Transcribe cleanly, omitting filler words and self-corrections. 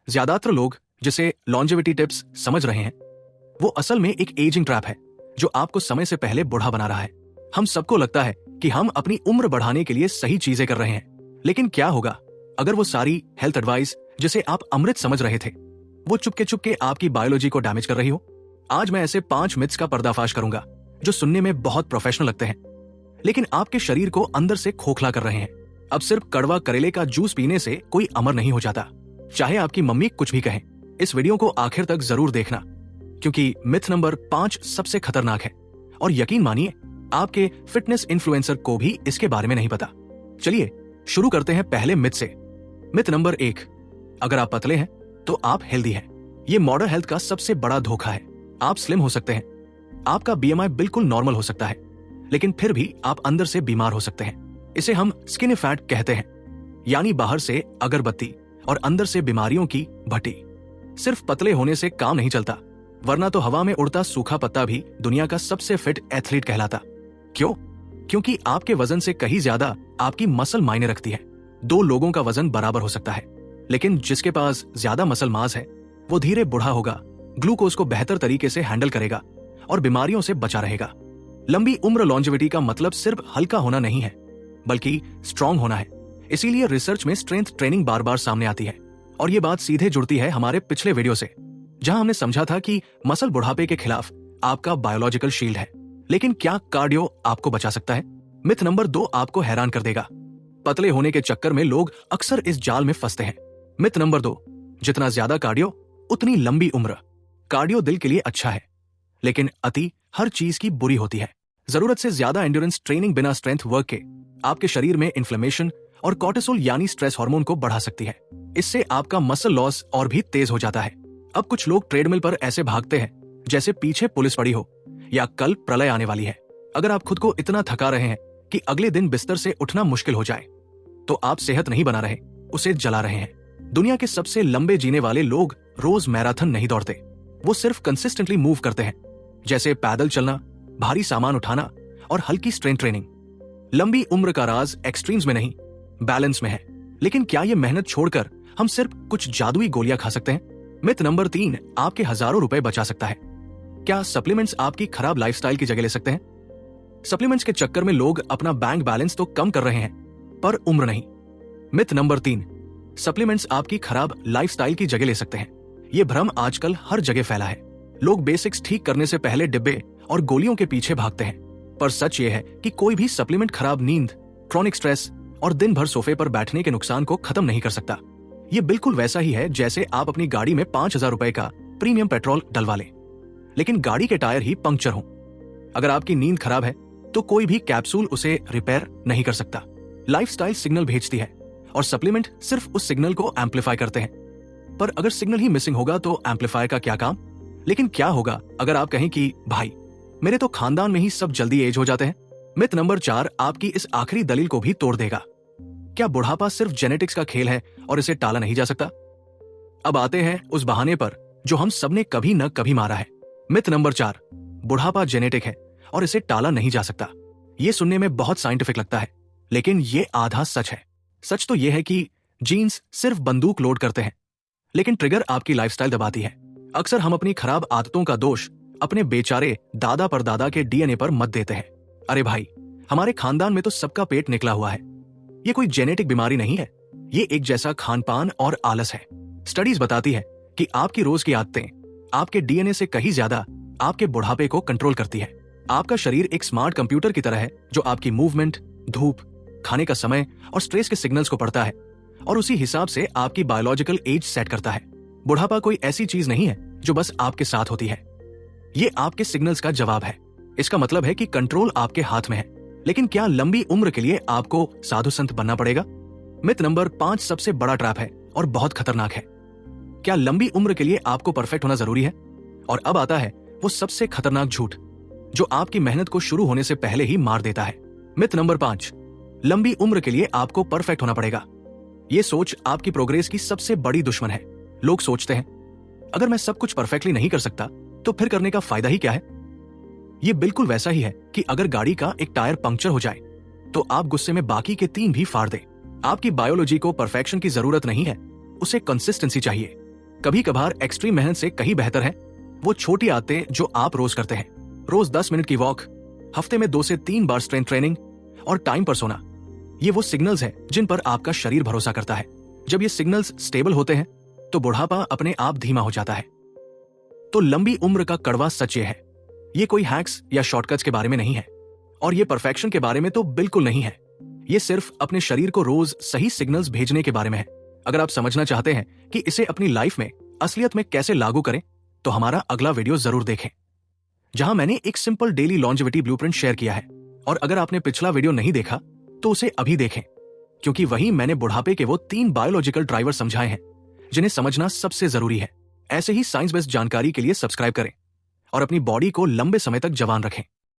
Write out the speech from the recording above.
ज्यादातर लोग जिसे लॉन्जेविटी टिप्स समझ रहे हैं, वो असल में एक एजिंग ट्रैप है जो आपको समय से पहले बूढ़ा बना रहा है। हम सबको लगता है कि हम अपनी उम्र बढ़ाने के लिए सही चीजें कर रहे हैं, लेकिन क्या होगा अगर वो सारी हेल्थ एडवाइस जिसे आप अमृत समझ रहे थे, वो चुपके चुपके आपकी बायोलॉजी को डैमेज कर रही हो। आज मैं ऐसे 5 मिथ्स का पर्दाफाश करूंगा जो सुनने में बहुत प्रोफेशनल लगते हैं, लेकिन आपके शरीर को अंदर से खोखला कर रहे हैं। अब सिर्फ कड़वा करेले का जूस पीने से कोई अमर नहीं हो जाता, चाहे आपकी मम्मी कुछ भी कहें। इस वीडियो को आखिर तक जरूर देखना, क्योंकि मिथ नंबर 5 सबसे खतरनाक है और यकीन मानिए आपके फिटनेस इन्फ्लुएंसर को भी इसके बारे में नहीं पता। चलिए शुरू करते हैं पहले मिथ से। मिथ नंबर 1, अगर आप पतले हैं तो आप हेल्दी हैं। ये मॉडर्न हेल्थ का सबसे बड़ा धोखा है। आप स्लिम हो सकते हैं, आपका बीएमआई बिल्कुल नॉर्मल हो सकता है, लेकिन फिर भी आप अंदर से बीमार हो सकते हैं। इसे हम स्किन फैट कहते हैं, यानी बाहर से अगरबत्ती और अंदर से बीमारियों की भट्टी। सिर्फ पतले होने से काम नहीं चलता, वरना तो हवा में उड़ता सूखा पत्ता भी दुनिया का सबसे फिट एथलीट कहलाता। क्यों? क्योंकि आपके वजन से कहीं ज्यादा आपकी मसल मायने रखती है। 2 लोगों का वजन बराबर हो सकता है, लेकिन जिसके पास ज्यादा मसल मास है वो धीरे बूढ़ा होगा, ग्लूकोज को बेहतर तरीके से हैंडल करेगा और बीमारियों से बचा रहेगा। लंबी उम्र लॉन्जेविटी का मतलब सिर्फ हल्का होना नहीं है, बल्कि स्ट्रांग होना है। इसीलिए रिसर्च में स्ट्रेंथ ट्रेनिंग बार बार सामने आती है, और ये बात सीधे जुड़ती है हमारे पिछले वीडियो से, जहां हमने समझा था कि मसल बुढ़ापे के खिलाफ आपका बायोलॉजिकल शील्ड है। लेकिन क्या कार्डियो आपको बचा सकता है? मिथ नंबर 2 आपको हैरान कर देगा। पतले होने के चक्कर में लोग अक्सर इस जाल में फंसते हैं। मिथ नंबर 2, जितना ज्यादा कार्डियो उतनी लंबी उम्र। कार्डियो दिल के लिए अच्छा है, लेकिन अति हर चीज की बुरी होती है। जरूरत से ज्यादा एंड्योरेंस ट्रेनिंग बिना स्ट्रेंथ वर्क के आपके शरीर में इन्फ्लेमेशन और कॉर्टिसोल यानी स्ट्रेस हार्मोन को बढ़ा सकती है। इससे आपका मसल लॉस और भी तेज हो जाता है। अब कुछ लोग ट्रेडमिल पर ऐसे भागते हैं जैसे पीछे पुलिस पड़ी हो या कल प्रलय आने वाली है। अगर आप खुद को इतना थका रहे हैं कि अगले दिन बिस्तर से उठना मुश्किल हो जाए, तो आप सेहत नहीं बना रहे, उसे जला रहे हैं। दुनिया के सबसे लंबे जीने वाले लोग रोज मैराथन नहीं दौड़ते, वो सिर्फ कंसिस्टेंटली मूव करते हैं, जैसे पैदल चलना, भारी सामान उठाना और हल्की स्ट्रेंथ ट्रेनिंग। लंबी उम्र का राज एक्सट्रीम्स में नहीं, बैलेंस में है। लेकिन क्या ये मेहनत छोड़कर हम सिर्फ कुछ जादुई गोलियां खा सकते हैं? मिथ नंबर 3 आपके हजारों रुपए बचा सकता है। क्या सप्लीमेंट्स आपकी खराब लाइफस्टाइल की जगह ले सकते हैं? सप्लीमेंट्स के चक्कर में लोग अपना बैंक बैलेंस तो कम कर रहे हैं, पर उम्र नहीं। मिथ नंबर 3, सप्लीमेंट्स आपकी खराब लाइफस्टाइल की जगह ले सकते हैं। ये भ्रम आजकल हर जगह फैला है। लोग बेसिक्स ठीक करने से पहले डिब्बे और गोलियों के पीछे भागते हैं, पर सच ये है कि कोई भी सप्लीमेंट खराब नींद, क्रॉनिक स्ट्रेस और दिन भर सोफे पर बैठने के नुकसान को खत्म नहीं कर सकता। ये बिल्कुल वैसा ही है जैसे आप अपनी गाड़ी में 5,000 रुपए का प्रीमियम पेट्रोल डलवा लें, लेकिन गाड़ी के टायर ही पंक्चर हों। अगर आपकी नींद खराब है तो कोई भी कैप्सूल उसे रिपेयर नहीं कर सकता। लाइफस्टाइल सिग्नल भेजती है और सप्लीमेंट सिर्फ उस सिग्नल को एम्पलीफाई करते हैं। पर अगर सिग्नल ही मिसिंग होगा तो एम्पलीफायर का क्या काम? लेकिन क्या होगा अगर आप कहें कि भाई मेरे तो खानदान में ही सब जल्दी एज हो जाते हैं? मिथ नंबर 4 आपकी इस आखिरी दलील को भी तोड़ देगा। क्या बुढ़ापा सिर्फ जेनेटिक्स का खेल है और इसे टाला नहीं जा सकता? अब आते हैं उस बहाने पर जो हम सबने कभी न कभी मारा है। मिथ नंबर 4, बुढ़ापा जेनेटिक है और इसे टाला नहीं जा सकता। ये सुनने में बहुत साइंटिफिक लगता है, लेकिन ये आधा सच है। सच तो यह है कि जीन्स सिर्फ बंदूक लोड करते हैं, लेकिन ट्रिगर आपकी लाइफस्टाइल दबाती है। अक्सर हम अपनी खराब आदतों का दोष अपने बेचारे दादा परदादा के डीएनए पर मत देते हैं। अरे भाई, हमारे खानदान में तो सबका पेट निकला हुआ है। ये कोई जेनेटिक बीमारी नहीं है, ये एक जैसा खानपान और आलस है। स्टडीज बताती है कि आपकी रोज की आदतें आपके डीएनए से कहीं ज्यादा आपके बुढ़ापे को कंट्रोल करती है। आपका शरीर एक स्मार्ट कंप्यूटर की तरह है जो आपकी मूवमेंट, धूप, खाने का समय और स्ट्रेस के सिग्नल्स को पढ़ता है और उसी हिसाब से आपकी बायोलॉजिकल एज सेट करता है। बुढ़ापा कोई ऐसी चीज नहीं है जो बस आपके साथ होती है, ये आपके सिग्नल्स का जवाब है। इसका मतलब है कि कंट्रोल आपके हाथ में है। लेकिन क्या लंबी उम्र के लिए आपको साधु संत बनना पड़ेगा? मिथ नंबर 5 सबसे बड़ा ट्रैप है और बहुत खतरनाक है। क्या लंबी उम्र के लिए आपको परफेक्ट होना जरूरी है? और अब आता है वो सबसे खतरनाक झूठ जो आपकी मेहनत को शुरू होने से पहले ही मार देता है। मिथ नंबर 5, लंबी उम्र के लिए आपको परफेक्ट होना पड़ेगा। ये सोच आपकी प्रोग्रेस की सबसे बड़ी दुश्मन है। लोग सोचते हैं अगर मैं सब कुछ परफेक्टली नहीं कर सकता तो फिर करने का फायदा ही क्या है? ये बिल्कुल वैसा ही है कि अगर गाड़ी का एक टायर पंक्चर हो जाए तो आप गुस्से में बाकी के 3 भी फाड़ दे। आपकी बायोलॉजी को परफेक्शन की जरूरत नहीं है, उसे कंसिस्टेंसी चाहिए। कभी कभार एक्सट्रीम मेहनत से कहीं बेहतर है वो छोटी आदतें जो आप रोज करते हैं। रोज 10 मिनट की वॉक, हफ्ते में 2 से 3 बार स्ट्रेंथ ट्रेनिंग और टाइम पर सोना। ये वो सिग्नल्स हैं जिन पर आपका शरीर भरोसा करता है। जब ये सिग्नल्स स्टेबल होते हैं तो बुढ़ापा अपने आप धीमा हो जाता है। तो लंबी उम्र का कड़वा सच ये है, ये कोई हैक्स या शॉर्टकट्स के बारे में नहीं है और ये परफेक्शन के बारे में तो बिल्कुल नहीं है। ये सिर्फ अपने शरीर को रोज सही सिग्नल्स भेजने के बारे में है। अगर आप समझना चाहते हैं कि इसे अपनी लाइफ में असलियत में कैसे लागू करें तो हमारा अगला वीडियो जरूर देखें, जहां मैंने एक simple daily longevity blueprint share किया है। और अगर आपने पिछला वीडियो नहीं देखा तो उसे अभी देखें, क्योंकि वहीं मैंने बुढ़ापे के वो 3 बायोलॉजिकल ड्राइवर समझाए हैं जिन्हें समझना सबसे जरूरी है। ऐसे ही साइंस बेस्ड जानकारी के लिए सब्सक्राइब करें और अपनी बॉडी को लंबे समय तक जवान रखें।